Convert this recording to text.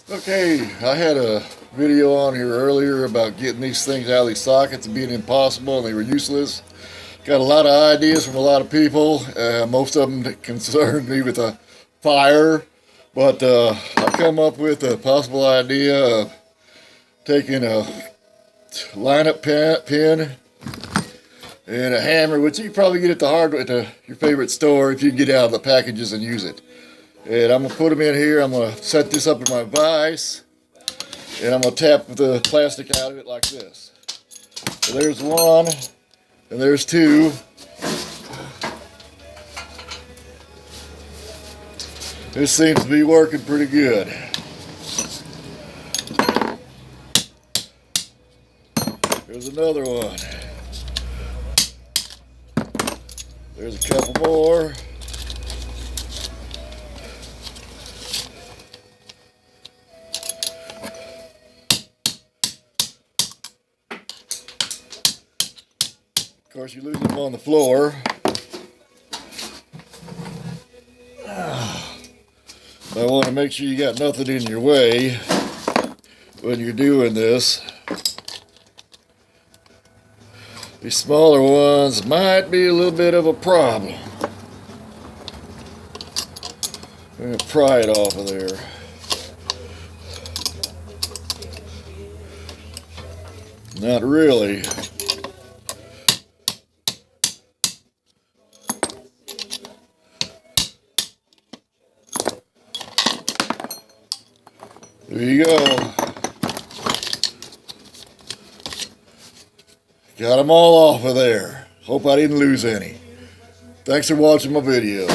Okay, I had a video on here earlier about getting these things out of these sockets and being impossible and they were useless. Got a lot of ideas from a lot of people. Most of them concerned me with a fire, but I come up with a possible idea of taking a lineup pin and a hammer, which you can probably get at the hardware at your favorite store if you can get out of the packages and use it. And I'm going to put them in here. I'm going to set this up in my vise. And I'm going to tap the plastic out of it like this. So there's one. And there's two. This seems to be working pretty good. There's another one. There's a couple more. Of course, you lose them on the floor. I want to make sure you got nothing in your way when you're doing this. These smaller ones might be a little bit of a problem. I'm going to pry it off of there. Not really. There you go. Got them all off of there. Hope I didn't lose any. Thanks for watching my video.